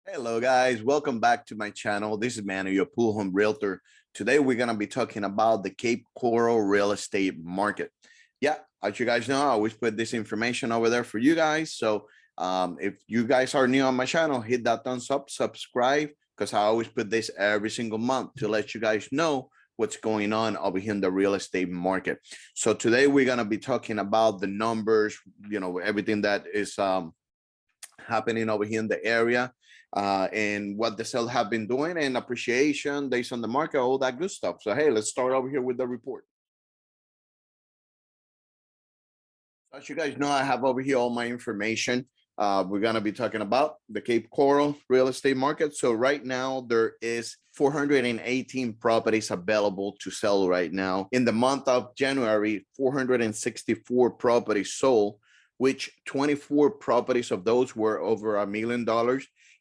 Hello guys, welcome back to my channel. This is Manny, your pool home realtor. Today we're going to be talking about the Cape Coral real estate market. Yeah, as you guys know, I always put this information over there for you guys. So if you guys are new on my channel, hit that thumbs up, subscribe, because I always put this every single month to let you guys know what's going on over here in the real estate market. So today we're going to be talking about the numbers, everything that is happening over here in the area, and what the sales have been doing and appreciation based on the market, all that good stuff. So, hey, let's start over here with the report. As you guys know, I have over here all my information. We're going to be talking about the Cape Coral real estate market. So right now there is 418 properties available to sell right now. In the month of January, 464 properties sold, which 24 properties of those were over $1 million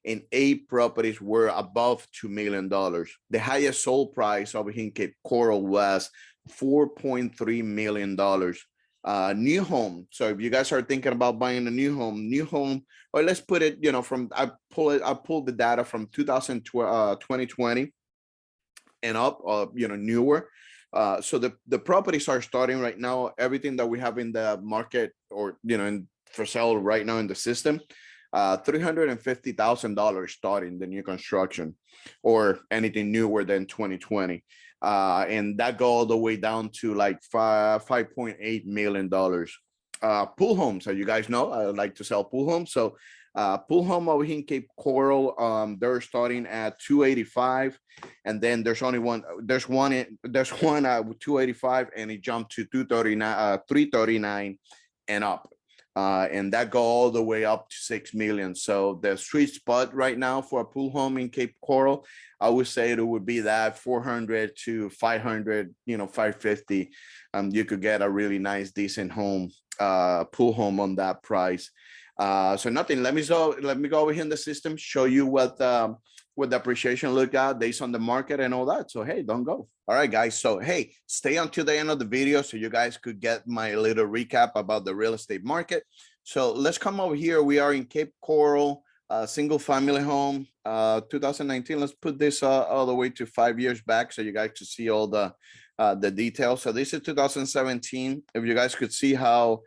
and 8 properties were above $2 million. The highest sold price over here in Cape Coral was $4.3 million. New home. So if you guys are thinking about buying a new home, or let's put it, from I pulled the data from 2020 and up, newer. So the properties are starting right now. Everything that we have in the market, or for sale right now in the system, $350,000 starting the new construction, or anything newer than 2020. And that go all the way down to like $5.8 million. Pool homes, as you guys know, I like to sell pool homes. So pool home over here in Cape Coral, they're starting at 285, and then there's one with 285, and it jumped to 239, 339 and up. And that go all the way up to 6 million. So the sweet spot right now for a pool home in Cape Coral, I would say it would be that 400 to 500, 550. You could get a really nice, decent home, pool home on that price. So nothing. Let me go over here in the system, show you what the appreciation look at based on the market and all that. So hey, don't go. All right, guys. So hey, stay until the end of the video so you guys could get my little recap about the real estate market. So let's come over here. We are in Cape Coral, single family home, 2019. Let's put this all the way to 5 years back so you guys could see all the details. So this is 2017. If you guys could see how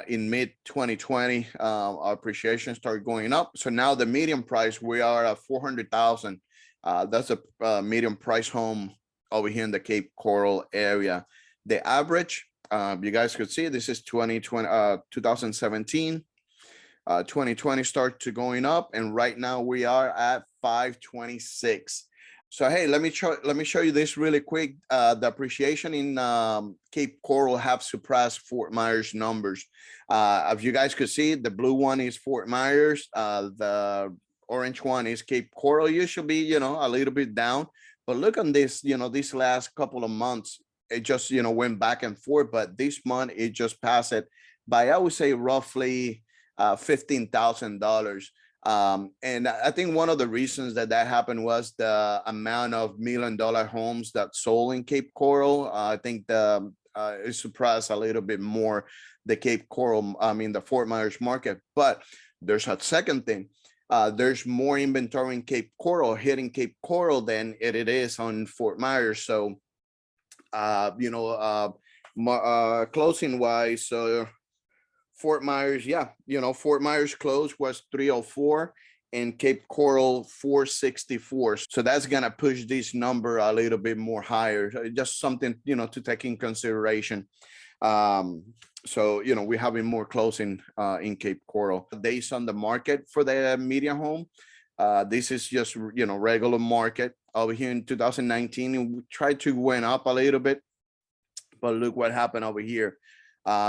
in mid 2020 our appreciation started going up. So now the median price, we are at 400,000. That's a medium price home over here in the Cape Coral area. The average, you guys could see, this is 2017. 2020 start to going up, and right now we are at 526. So hey, let me show you this really quick. The appreciation in Cape Coral have surpassed Fort Myers numbers. As you guys could see, the blue one is Fort Myers, the orange one is Cape Coral. You should be, a little bit down, but look on this, these last couple of months, it just, went back and forth, but this month it just passed it by, I would say, roughly $15,000. And I think one of the reasons that happened was the amount of $1 million homes that sold in Cape Coral. I think it surprised a little bit more the Cape Coral, the Fort Myers market. But there's a second thing. There's more inventory in Cape Coral, hitting Cape Coral, than it is on Fort Myers. So, closing wise, so Fort Myers, Fort Myers close was 304 and Cape Coral 464. So that's gonna push this number a little bit more higher. Just something, to take in consideration. So we're having more closing in Cape Coral. Based on the market for the median home, this is just regular market. Over here in 2019, it tried to went up a little bit, but look what happened over here.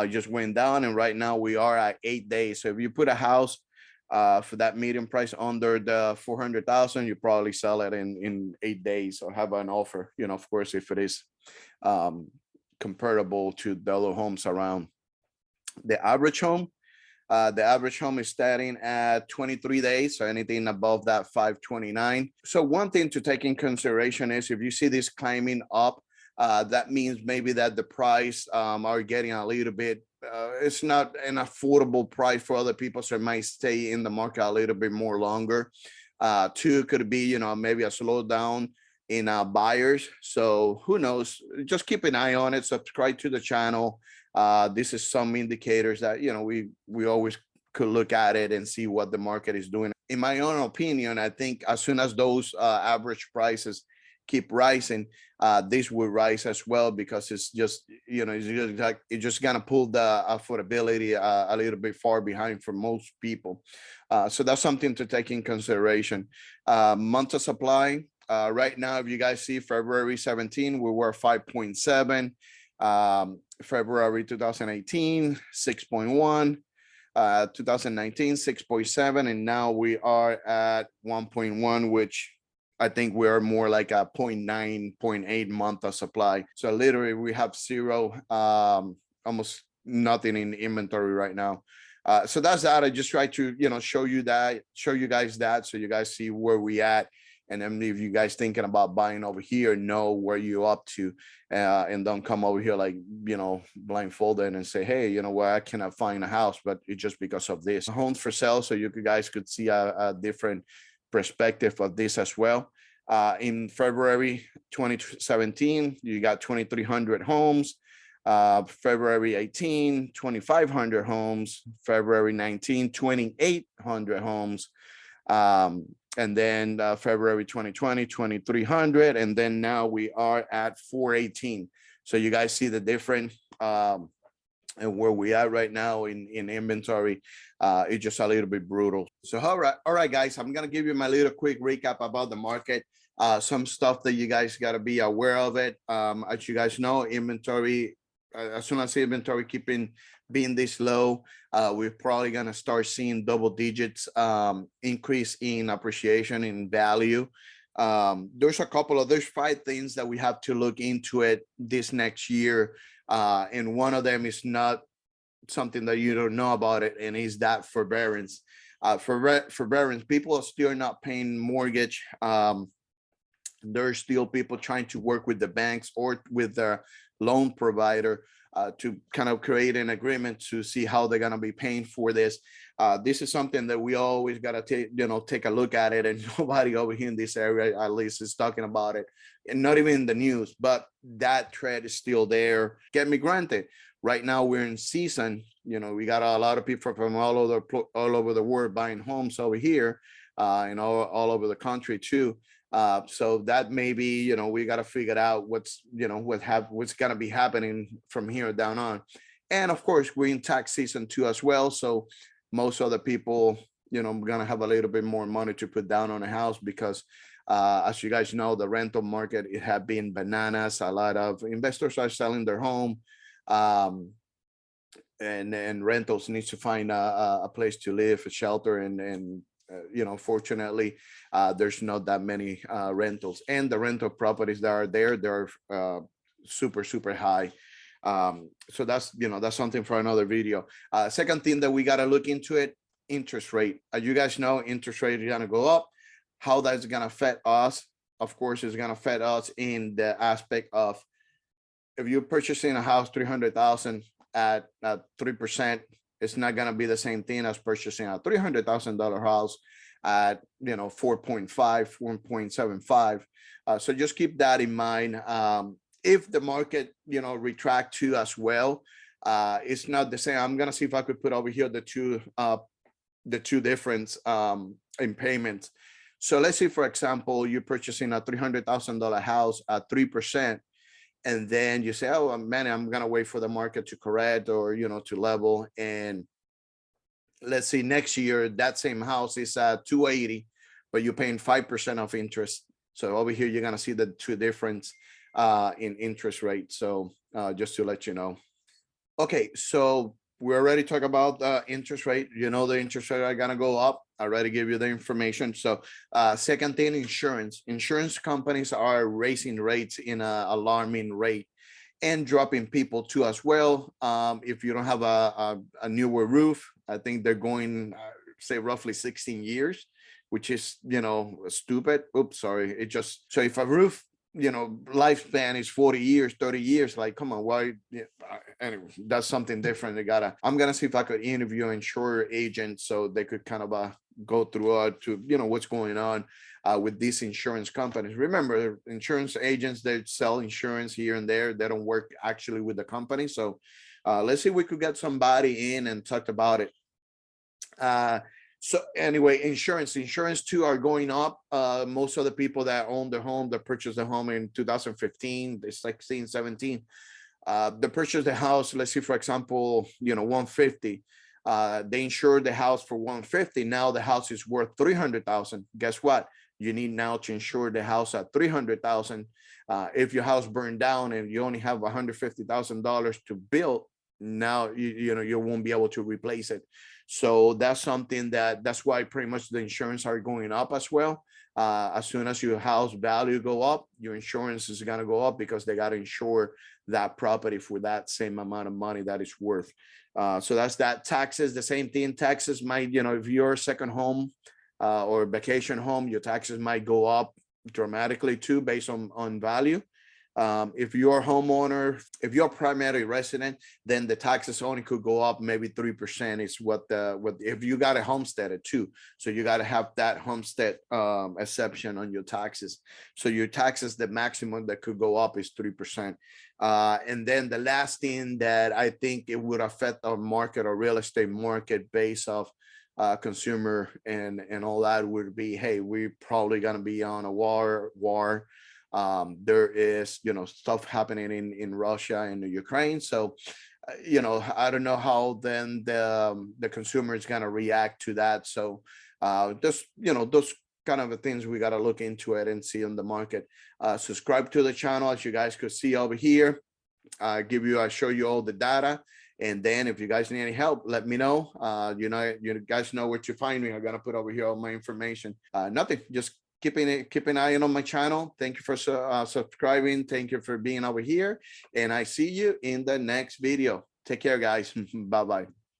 Just went down, and right now we are at 8 days. So if you put a house for that median price under the 400,000, you probably sell it in 8 days, or have an offer, of course, if it is comparable to the other homes around. The average home is starting at 23 days, so anything above that 529. So one thing to take in consideration is, if you see this climbing up, that means maybe that the price are getting a little bit, it's not an affordable price for other people, so it might stay in the market a little bit more longer. Two could be, maybe a slowdown in buyers. So who knows? Just keep an eye on it. Subscribe to the channel. This is some indicators that we always could look at it and see what the market is doing. In my own opinion, I think as soon as those average prices keep rising, this will rise as well, because it's just it's just gonna pull the affordability a little bit far behind for most people. So that's something to take in consideration. Month of supply. Right now, if you guys see February 17, we were 5.7. February 2018, 6.1. 2019, 6.7. And now we are at 1.1, which I think we're more like a 0.9, 0.8 month of supply. So literally we have zero, almost nothing in inventory right now. So that's that. I just try to, show you guys that, so you guys see where we at. And then if you guys thinking about buying over here, know where you're up to, and don't come over here like, blindfolded and say, hey, I cannot find a house, but it's just because of this. Homes for sale, so you guys could see a different perspective of this as well. In February 2017, you got 2,300 homes. February 18, 2,500 homes. February 19, 2,800 homes. And then February 2020, 2,300. And then now we are at 418. So you guys see the difference, and where we are right now in inventory. It's just a little bit brutal. So all right, guys, I'm gonna give you my little quick recap about the market. Some stuff that you guys got to be aware of it. As you guys know, inventory, as soon as inventory being this low, we're probably gonna start seeing double digits increase in appreciation in value. There's 5 things that we have to look into it this next year. And one of them is not something that you don't know about it, and is that forbearance. Forbearance, people are still not paying mortgage. There's still people trying to work with the banks or with their loan provider to kind of create an agreement to see how they're going to be paying for this. This is something that we always got to take a look at it, and nobody over here in this area at least is talking about it, and not even in the news, but that thread is still there. Get me granted, right now we're in season. We got a lot of people from all over the world buying homes over here, and all over the country too. So that maybe, we got to figure out what's going to be happening from here down on. And of course, we're in tax season too as well. So most other people, going to have a little bit more money to put down on a house, because as you guys know, the rental market, it had been bananas. A lot of investors are selling their home, and rentals needs to find a place to live, a shelter, and fortunately, there's not that many rentals, and the rental properties that are there, they're super high. So that's something for another video. Second thing that we got to look into it, interest rate. As you guys know, interest rate is going to go up. How that's going to affect us, of course, is going to affect us in the aspect of, if you're purchasing a house 300,000 at 3%, it's not going to be the same thing as purchasing a $300,000 house at 4.5, 1.75. So just keep that in mind. If the market retract too as well, it's not the same. I'm gonna see if I could put over here the two difference in payments. So let's say, for example, you're purchasing a $300,000 house at 3%. And then you say, oh man, I'm gonna wait for the market to correct, or to level. And let's say next year that same house is at 280, but you're paying 5% of interest. So over here you're gonna see the two difference in interest rate. So just to let you know. Okay, so we already talked about the interest rate. The interest rate are gonna go up. I already gave you the information. So second thing, insurance companies are raising rates in an alarming rate, and dropping people too as well. If you don't have a newer roof, I think they're going say roughly 16 years, which is stupid. Oops, sorry. So if a roof lifespan is 40 years, 30 years, like, come on, why? Anyway, that's something different. I'm gonna see if I could interview an insurer agent, so they could kind of go through to, what's going on with these insurance companies. Remember, insurance agents, they sell insurance here and there. They don't work actually with the company. So let's see if we could get somebody in and talk about it. So anyway, insurance too are going up. Most of the people that own their home, that purchased the home in 2015, 16, 17, they purchased the house, let's see, for example, 150. They insured the house for 150. Now the house is worth 300,000. Guess what? You need now to insure the house at 300,000. If your house burned down and you only have $150,000 to build, now you won't be able to replace it. So that's something that's why pretty much the insurance are going up as well. As soon as your house value go up, your insurance is going to go up, because they got to insure that property for that same amount of money that it's worth. So that's that. Taxes, the same thing. Taxes might, if you're a second home or vacation home, your taxes might go up dramatically too, based on value. If you're a homeowner, if you're a primary resident, then the taxes only could go up maybe 3%. Is what if you got a homestead too. So you got to have that homestead exception on your taxes. So your taxes, the maximum that could go up is 3%. And then the last thing that I think it would affect our market, or real estate market, based off consumer and all that, would be, hey, we're probably going to be on a war. There is, stuff happening in Russia and Ukraine. So, I don't know how then the consumer is going to react to that. So, just, those kind of things we got to look into it and see on the market. Subscribe to the channel, as you guys could see over here. I show you all the data. And then if you guys need any help, let me know. You guys know where to find me. I'm going to put over here all my information. Nothing, just keep an eye on my channel. Thank you for subscribing. Thank you for being over here. And I see you in the next video. Take care, guys. Bye-bye.